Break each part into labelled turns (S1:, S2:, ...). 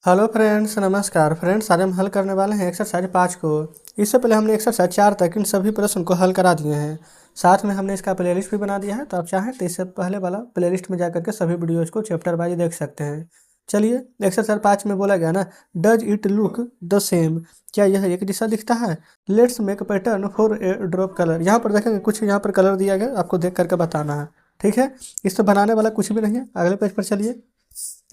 S1: Hello friends, नमस्कार friends. आज हम हल करने वाले हैं एक्सरसाइज 5 को। इससे पहले हमने एक्सरसाइज 4 तक इन सभी प्रश्न को हल करा दिए हैं। साथ में हमने इसका प्लेलिस्ट भी बना दिया है, तो आप चाहें तो इससे पहले वाला प्लेलिस्ट में जाकर के सभी वीडियोज़ को चैप्टर वाइज देख सकते हैं। चलिए, एक्सरसाइज 5 में बोला गया ना, does it look the same, क्या यह एक जैसा दिखता है। Let's make pattern for a drop colour. यहाँ पर देखेंगे कुछ यहाँ पर कलर दिया गया, आपको देख करके बताना है। ठीक है, इससे बनाने वाला कुछ भी नहीं है। अगले पेज पर चलिए।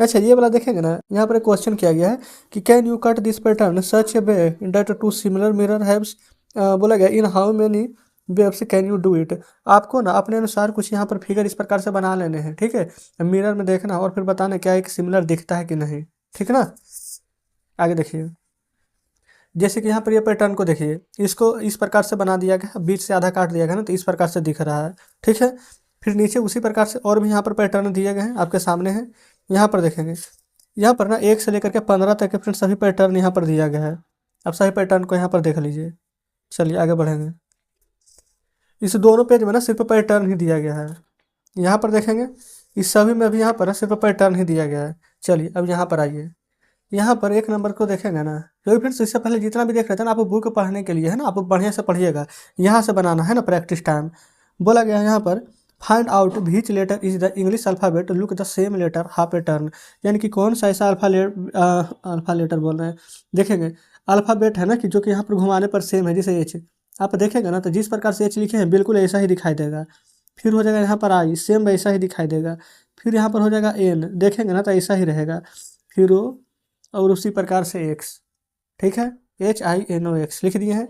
S1: अच्छा, ये वाला देखेंगे ना, यहाँ पर एक क्वेश्चन किया गया है कि can you cut this pattern such a way that two similar mirror halves. बोला गया in how many waves can you do it. आपको ना अपने अनुसार कुछ यहाँ पर फिगर इस प्रकार से बना लेने हैं। ठीक है, मिरर में देखना और फिर बताना क्या एक सिमिलर दिखता है कि नहीं। ठीक है ना। आगे देखिए, जैसे कि यहाँ पर ये पैटर्न को देखिए, इसको इस प्रकार से बना दिया गया, बीच से आधा काट दिया गया ना, तो इस प्रकार से दिख रहा है। ठीक है, फिर नीचे उसी प्रकार से और भी यहाँ पर पैटर्न दिए गए हैं, आपके सामने हैं। यहाँ पर देखेंगे, यहाँ पर ना 1 से लेकर के 15 तक के फ्रेंड सभी पैटर्न यहाँ पर दिया गया है। आप सभी पैटर्न को यहाँ पर देख लीजिए। चलिए आगे बढ़ेंगे। इस दोनों पेज में ना सिर्फ पैटर्न ही दिया गया है। यहाँ पर देखेंगे, इस सभी में भी यहाँ पर ना सिर्फ पैटर्न ही दिया गया है। चलिए अब यहाँ पर आइए, यहाँ पर 1 नंबर को देखेंगे ना, क्योंकि फ्रेंड्स इससे पहले जितना भी देख रहे थे ना, आप बुक पढ़ने के लिए है ना, आप बढ़िया से पढ़िएगा। यहाँ से बनाना है ना प्रैक्टिस टाइम। बोला गया है यहाँ पर find out which letter is the English alphabet look the same letter half pattern. यानी कि कौन सा ऐसा अल्फ़ा लेटर बोल रहे हैं। देखेंगे अल्फ़ाबेट है ना कि जो कि यहाँ पर घुमाने पर सेम है, जैसे एच। आप देखेंगे ना, तो जिस प्रकार से एच लिखे हैं बिल्कुल ऐसा ही दिखाई देगा। फिर हो जाएगा यहाँ पर आई, सेम वैसा ही दिखाई देगा। फिर यहाँ पर हो जाएगा एन, देखेंगे ना तो ऐसा ही रहेगा। फिर ओ और उसी प्रकार से एक्स। ठीक है, HINOX लिख दिए हैं।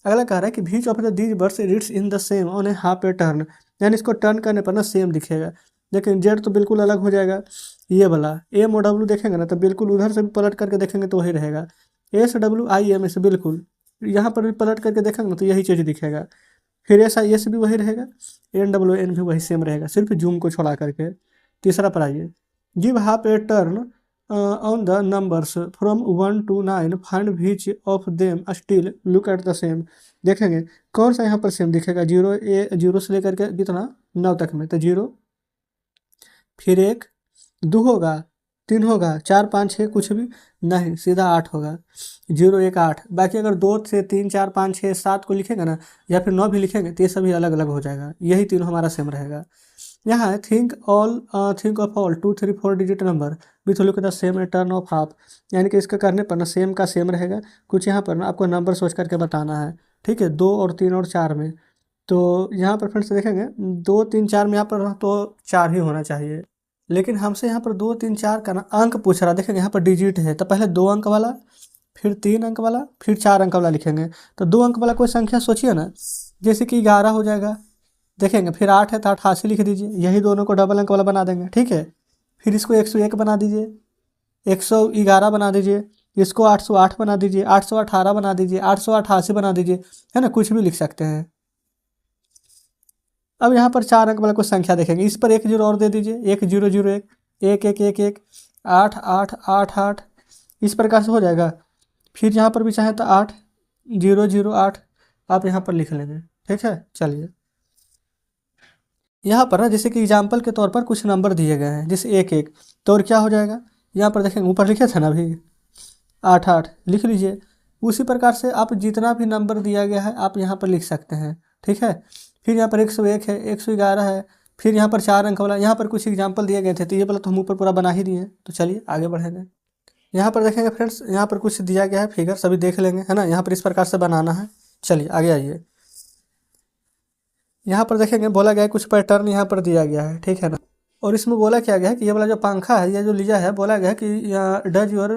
S1: अगला कह रहा है कि बीच of the these words reads in the same on a half a turn. यानी इसको टर्न करने पर ना सेम दिखेगा। लेकिन जेड तो बिल्कुल अलग हो जाएगा। ये वाला एम और डब्ल्यू देखेंगे ना, तो बिल्कुल उधर से भी पलट करके देखेंगे तो वही रहेगा। SWIM से बिल्कुल यहाँ पर भी पलट करके देखेंगे ना तो यही चीज़ दिखेगा। फिर एस भी वही रहेगा, NWN भी वही सेम रहेगा, सिर्फ जूम को छोड़ा करके। तीसरा पर आइए, give half a turn on the numbers from 1 to 9 find which of them still look at the same. देखेंगे कौन सा यहाँ पर सेम दिखेगा। 0 से लेकर के कितना 9 तक में, तो 0, फिर 1, 2 होगा, 3 होगा, 4 5 6 कुछ भी नहीं, सीधा 8 होगा। 0 1 8। बाकी अगर 2 से 3 4 5 6 7 को लिखेंगे ना, या फिर 9 भी लिखेंगे तो ये सभी अलग अलग हो जाएगा। यही तीनों हमारा सेम रहेगा। यहाँ है think of all 2 3 4 digit number with look the same turn off half. यानी कि इसका करने पर ना सेम का सेम रहेगा। कुछ यहाँ पर ना आपको नंबर सोच करके बताना है। ठीक है, 2 और 3 और 4 में। तो यहाँ पर फ्रेंड्स देखेंगे 2 3 4 में यहाँ पर तो 4 ही होना चाहिए। लेकिन हमसे यहाँ पर 2 3 4 का ना अंक पूछ रहा। देखेंगे यहाँ पर डिजिट है, तो पहले 2 अंक वाला, फिर 3 अंक वाला, फिर 4 अंक वाला लिखेंगे। तो 2 अंक वाला कोई संख्या सोचिए ना, जैसे कि 11 हो जाएगा। देखेंगे फिर 8 है तो 88 लिख दीजिए, यही दोनों को डबल अंक वाला बना देंगे। ठीक है, फिर इसको 101 बना दीजिए, 111 बना दीजिए, इसको 808 बना दीजिए, 818 बना दीजिए, 888 बना दीजिए, है ना, कुछ भी लिख सकते हैं। अब यहाँ पर 4 अंक वाला कुछ संख्या देखेंगे, इस पर 1 जीरो और दे दीजिए, 1001 1111 8 8 8 8, इस प्रकार से हो जाएगा। फिर यहाँ पर भी चाहे तो 8008 आप यहाँ पर लिख लेंगे। ठीक है, चलिए यहाँ पर ना जैसे कि एग्जाम्पल के तौर पर कुछ नंबर दिए गए हैं, जैसे 1 1, तो और क्या हो जाएगा। यहाँ पर देखेंगे ऊपर लिखे थे ना अभी 8 8, लिख लीजिए। उसी प्रकार से आप जितना भी नंबर दिया गया है आप यहाँ पर लिख सकते हैं। ठीक है, फिर यहाँ पर 101 है, 111 है, फिर यहाँ पर 4 अंक वाला। यहाँ पर कुछ एग्जाम्पल दिए गए थे, तो ये वाला तो हम ऊपर पूरा बना ही दिए। तो चलिए आगे बढ़ेंगे। यहाँ पर देखेंगे फ्रेंड्स, यहाँ पर कुछ दिया गया है फिगर, सभी देख लेंगे, है ना। यहाँ पर इस प्रकार से बनाना है। चलिए आगे आइए। यहाँ पर देखेंगे बोला गया है कुछ पैटर्न यहाँ पर दिया गया है। ठीक है ना, और इसमें बोला क्या गया है कि ये वाला जो पंखा है, ये जो लिया है, बोला गया है कि does your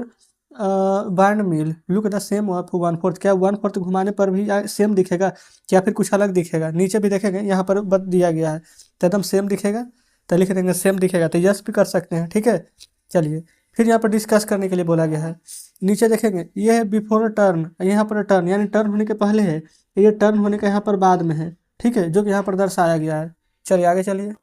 S1: band mill look the same of 1/4। क्या 1/4 घुमाने पर भी सेम दिखेगा, क्या फिर कुछ अलग दिखेगा। नीचे भी देखेंगे यहाँ पर दिया गया है, तो एकदम सेम दिखेगा, तो लिख देंगे सेम दिखेगा, तो यस भी कर सकते हैं। ठीक है, चलिए फिर यहाँ पर डिस्कस करने के लिए बोला गया है। नीचे देखेंगे ये है बिफोर टर्न, यहाँ पर टर्न यानी टर्न होने के पहले है, ये टर्न होने का यहाँ पर बाद में है। ठीक है, जो कि यहाँ पर दर्शाया गया है। चलिए आगे चलिए,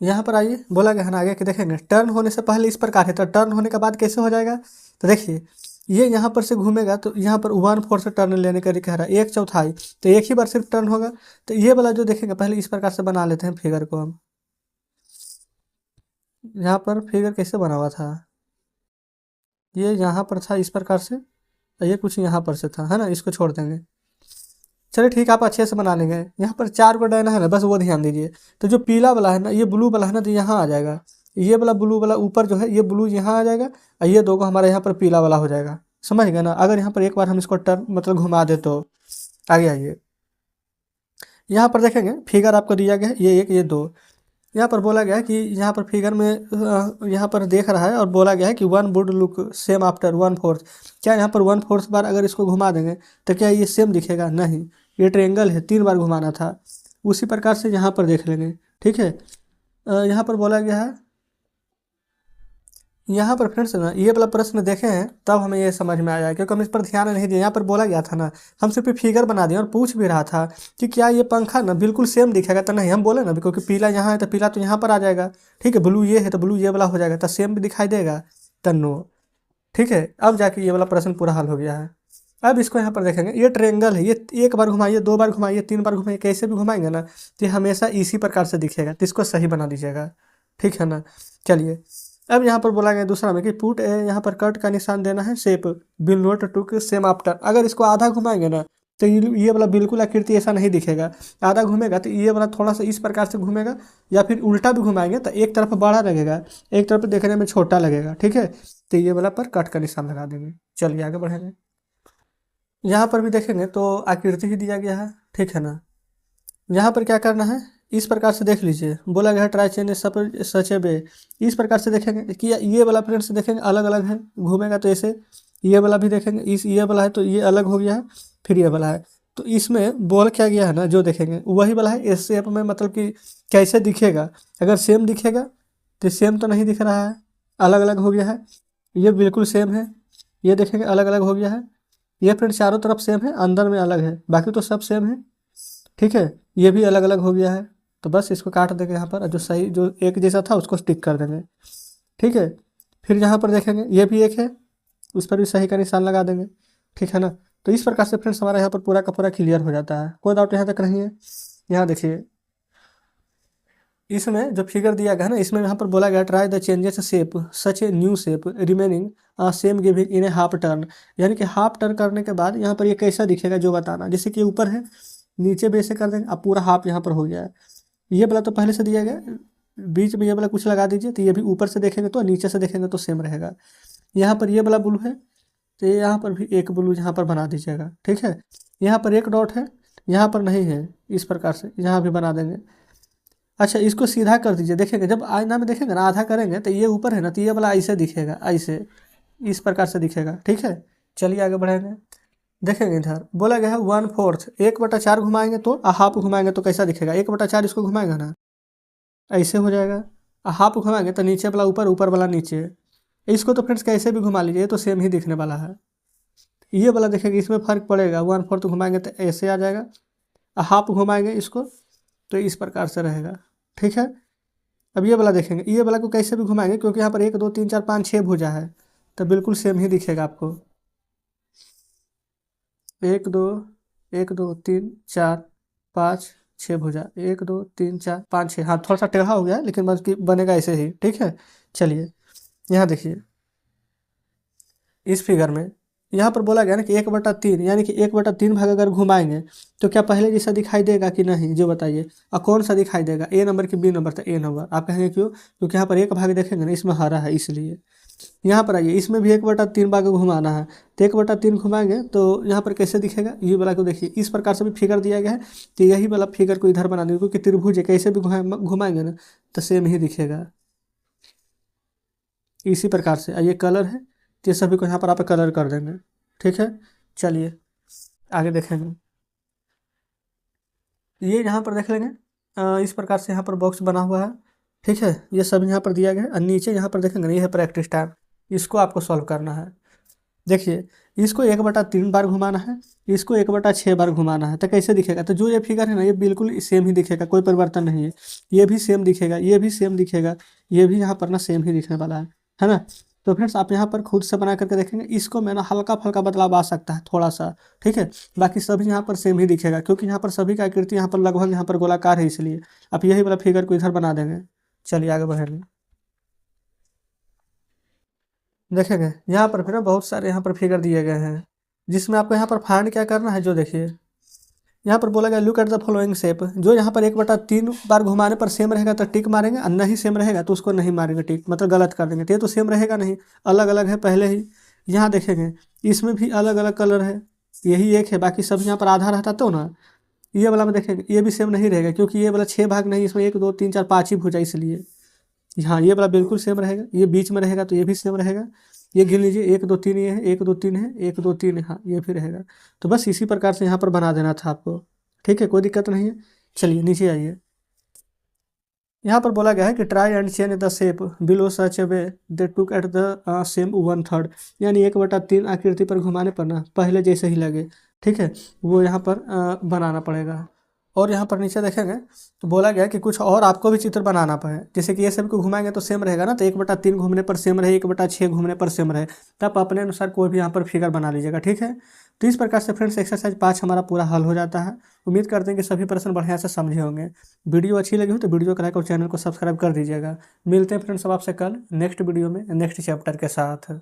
S1: यहाँ पर आइए। बोला गया है ना आगे कि देखेंगे टर्न होने से पहले इस प्रकार है, तो टर्न होने के बाद कैसे हो जाएगा। तो देखिए ये यहाँ पर से घूमेगा, तो यहाँ पर 1/4 से टर्न लेने का कह रहा है, 1/4, तो एक ही बार सिर्फ टर्न होगा। तो ये वाला जो देखेंगे पहले इस प्रकार से बना लेते हैं फिगर को हम। यहाँ पर फिगर कैसे बना हुआ था, ये यहाँ पर था इस प्रकार से, और ये कुछ यहाँ पर से था, है ना, इसको छोड़ देंगे। चलिए ठीक है, आप अच्छे से बना लेंगे। यहाँ पर 4 को डायना है ना, बस वो ध्यान दीजिए। तो जो पीला वाला है ना, ये ब्लू वाला है ना, तो यहाँ आ जाएगा। ये वाला ब्लू वाला ऊपर जो है, ये ब्लू यहाँ आ जाएगा, और ये 2 को हमारे यहाँ पर पीला वाला हो जाएगा। समझ गए ना? अगर यहाँ पर एक बार हम इसको टर्न मतलब घुमा दे तो आगे आइए। यहाँ पर देखेंगे फिगर आपको दिया गया है, ये 1 ये 2। यहाँ पर बोला गया है कि यहाँ पर फिगर में यहाँ पर देख रहा है और बोला गया है कि 1 वुड लुक सेम आफ्टर 1/4। क्या यहाँ पर 1/4 बार अगर इसको घुमा देंगे तो क्या ये सेम दिखेगा? नहीं, ये ट्रायंगल है, 3 बार घुमाना था। उसी प्रकार से यहाँ पर देख लेंगे। ठीक है, यहाँ पर बोला गया है, यहाँ पर फ्रेंड्स ना ये वाला प्रश्न देखे हैं तब हमें ये समझ में आया, क्योंकि हम इस पर ध्यान नहीं दिए। यहाँ पर बोला गया था ना, हम सिर्फ फिगर बना दिए और पूछ भी रहा था कि क्या ये पंखा ना बिल्कुल सेम दिखेगा, तो नहीं हम बोले ना, क्योंकि पीला यहाँ है तो पीला तो यहाँ पर आ जाएगा। ठीक है, ब्लू ये है तो ब्लू ये वाला हो जाएगा, तो सेम भी दिखाई देगा, तो नो। ठीक है, अब जाके ये वाला प्रश्न पूरा हल हो गया है। अब इसको यहाँ पर देखेंगे, ये ट्रायंगल है, ये 1 बार घुमाइए, 2 बार घुमाइए, 3 बार घुमाइए, कैसे भी घुमाएंगे ना तो ये हमेशा इसी प्रकार से दिखेगा, तो इसको सही बना दीजिएगा। ठीक है ना? चलिए, अब यहाँ पर बोला गया दूसरा में कि पुट यहाँ पर कट का निशान देना है, shape will not took same after. अगर इसको आधा घुमाएंगे ना तो ये वाला बिल्कुल आकृति ऐसा नहीं दिखेगा। आधा घूमेगा तो ये वाला थोड़ा सा इस प्रकार से घूमेगा, या फिर उल्टा भी घुमाएंगे तो एक तरफ बड़ा लगेगा, एक तरफ देखने में छोटा लगेगा। ठीक है, तो ये वाला पर कट का निशान लगा देंगे। चलिए आगे बढ़ेंगे। यहाँ पर भी देखेंगे तो आकृति ही दिया गया है। ठीक है ना? यहाँ पर क्या करना है, इस प्रकार से देख लीजिए, बोला गया है ट्राई चेंज सच ए वे। इस प्रकार से देखेंगे कि ये वाला फ्रेंड्स देखेंगे अलग अलग है, घूमेगा तो ऐसे। ये वाला भी देखेंगे, इस ये वाला है तो ये अलग हो गया है, फिर ये वाला है तो इसमें बोल क्या गया है ना, जो देखेंगे वही वाला है। इस शेप में मतलब कि कैसे दिखेगा, अगर सेम दिखेगा तो सेम तो नहीं दिख रहा है, अलग अलग हो गया है। ये बिल्कुल सेम है, ये देखेंगे अलग अलग हो गया है। ये फ्रेंड चारों तरफ सेम है, अंदर में अलग है, बाकी तो सब सेम है। ठीक है, ये भी अलग अलग हो गया है, तो बस इसको काट देंगे यहाँ पर, जो सही जो एक जैसा था उसको टिक कर देंगे। ठीक है, फिर यहाँ पर देखेंगे ये भी एक है, उस पर भी सही का निशान लगा देंगे। ठीक है ना? तो इस प्रकार से फ्रेंड्स हमारा यहाँ पर पूरा का पूरा क्लियर हो जाता है, कोई डाउट यहाँ तक नहीं है। यहाँ देखिए, इसमें जो फिगर दिया गया है ना, इसमें यहाँ पर बोला गया try the changes shape such a new shape remaining same giving in A half turn. यानी कि हाफ टर्न करने के बाद यहाँ पर ये कैसा दिखेगा जो बताना, जैसे कि ऊपर है, नीचे भी ऐसे कर देंगे, अब पूरा हाफ यहाँ पर हो गया है। ये वाला तो पहले से दिया गया, बीच में ये वाला कुछ लगा दीजिए, तो ये भी ऊपर से देखेंगे तो नीचे से देखेंगे तो सेम रहेगा। यहाँ पर ये वाला ब्लू है तो ये यहाँ पर भी एक ब्लू यहाँ पर बना दीजिएगा। ठीक है, यहाँ पर एक डॉट है, यहाँ पर नहीं है, इस प्रकार से यहाँ भी बना देंगे। अच्छा, इसको सीधा कर दीजिए, देखेंगे जब आईना में देखेंगे ना, आधा करेंगे तो ये ऊपर है ना, तो ये वाला ऐसे दिखेगा, ऐसे इस प्रकार से दिखेगा। ठीक है, चलिए आगे बढ़ेंगे। देखेंगे इधर बोला गया है 1/4, 1/4 घुमाएंगे तो हाफ घुमाएंगे तो कैसा दिखेगा, 1/4 इसको घुमाएंगे ना ऐसे हो जाएगा, हाफ घुमाएंगे तो नीचे वाला ऊपर, ऊपर वाला नीचे। इसको तो फ्रेंड्स कैसे भी घुमा लीजिए, ये तो सेम ही दिखने वाला है। ये वाला देखेंगे, इसमें फ़र्क पड़ेगा, 1/4 घुमाएंगे तो ऐसे आ जाएगा, हाफ घुमाएंगे इसको तो इस प्रकार से रहेगा। ठीक है, अब ये वाला देखेंगे, ये वाला को कैसे भी घुमाएंगे, क्योंकि यहाँ पर 1 2 3 4 5 6 भुजा है, तो बिल्कुल सेम ही दिखेगा आपको। 1 2 1 2 3 4 5 6 भुजा, 1 2 3 4 5 6। हाँ, थोड़ा सा टेढ़ा हो गया है, लेकिन बस बनेगा ऐसे ही। ठीक है, चलिए यहाँ देखिए, इस फिगर में यहाँ पर बोला गया ना कि 1/3, यानी कि 1/3 भाग अगर घुमाएंगे तो क्या पहले जैसा दिखाई देगा कि नहीं, जो बताइए। और कौन सा दिखाई देगा, ए नंबर की बी नंबर, तो ए नंबर। आप कहेंगे क्यों, क्योंकि यहाँ पर एक भाग देखेंगे ना, इसमें हरा है इसलिए। यहाँ पर आइए, इसमें भी 1/3 भाग घुमाना है, तो 1/3 घुमाएंगे तो यहाँ पर कैसे दिखेगा, ये वाला को देखिए, इस प्रकार से भी फिगर दिया गया है, तो यही वाला फिगर को इधर बना देंगे, क्योंकि त्रिभुज है, कैसे भी घुमाएंगे ना तो सेम ही दिखेगा इसी प्रकार से। ये कलर है तो ये सभी को यहाँ पर आप कलर कर देंगे। ठीक है, चलिए आगे देखेंगे। ये यहाँ पर देख लेंगे, इस प्रकार से यहाँ पर बॉक्स बना हुआ है। ठीक है, ये सब यहाँ पर दिया गया है, और नीचे यहाँ पर देखेंगे ना, ये है प्रैक्टिस टाइम, इसको आपको सॉल्व करना है। देखिए, इसको 1/3 बार घुमाना है, इसको 1/6 बार घुमाना है, तो कैसे दिखेगा, तो जो ये फिगर है ना, ये बिल्कुल सेम ही दिखेगा, कोई परिवर्तन नहीं है। ये भी सेम दिखेगा, ये भी सेम दिखेगा, ये भी यहाँ पर ना सेम ही दिखने वाला है ना। तो फ्रेंड्स आप यहाँ पर खुद से बना करके देखेंगे, इसको में ना हल्का फल्का बदलाव आ सकता है थोड़ा सा। ठीक है, बाकी सभी यहाँ पर सेम ही दिखेगा, क्योंकि यहाँ पर सभी का आकृति यहाँ पर लगभग यहाँ पर गोलाकार है, इसलिए आप यही वाला फिगर को इधर बना देंगे। चलिए आगे बढ़ेंगे। देखेंगे यहाँ पर फिर ना बहुत सारे यहाँ पर फिगर दिए गए हैं, जिसमें आपको यहाँ पर फाइंड क्या करना है। जो देखिए यहाँ पर बोला गया look at the following shape. जो यहाँ पर 1/3 बार घुमाने पर सेम रहेगा तो टिक मारेंगे, और नहीं सेम रहेगा तो उसको नहीं मारेंगे टिक, मतलब गलत कर देंगे। तो सेम रहेगा नहीं, अलग अलग है पहले ही। यहाँ देखेंगे इसमें भी अलग अलग कलर है, यही एक है, बाकी सब यहाँ पर आधा रहता तो ना। ये वाला में देखेंगे ये भी सेम नहीं रहेगा, क्योंकि ये वाला 6 भाग नहीं, इसमें 1 2 3 4 5 ही भुजा, इसलिए हाँ ये वाला बिल्कुल सेम रहेगा। ये बीच में रहेगा तो ये भी सेम रहेगा। ये गिन लीजिए 1 2 3 ये है, 1 2 3 है, 1 2 3 हाँ ये भी रहेगा। तो बस इसी प्रकार से यहाँ पर बना देना था आपको। ठीक है, कोई दिक्कत नहीं है। चलिए नीचे आइए। यहाँ पर बोला गया है कि try and change the shape below such a way they took at the same 1/3, यानी 1/3 आकृति पर घुमाने पर ना पहले जैसे ही लगे, ठीक है, वो यहाँ पर बनाना पड़ेगा। और यहाँ पर नीचे देखेंगे तो बोला गया है कि कुछ और आपको भी चित्र बनाना पड़े, जैसे कि ये सभी को घुमाएंगे तो सेम रहेगा ना, तो 1/3 घूमने पर सेम रहे, 1/6 घूमने पर सेम रहे, तब अपने अनुसार कोई भी यहाँ पर फिगर बना लीजिएगा। ठीक है, तो इस प्रकार से फ्रेंड्स एक्सरसाइज 5 हमारा पूरा हल हो जाता है। उम्मीद करते हैं कि सभी प्रश्न बढ़िया से समझे होंगे। वीडियो अच्छी लगी हो तो वीडियो को लाइक और चैनल को सब्सक्राइब कर दीजिएगा। मिलते हैं फ्रेंड्स अब आपसे कल नेक्स्ट वीडियो में नेक्स्ट चैप्टर के साथ।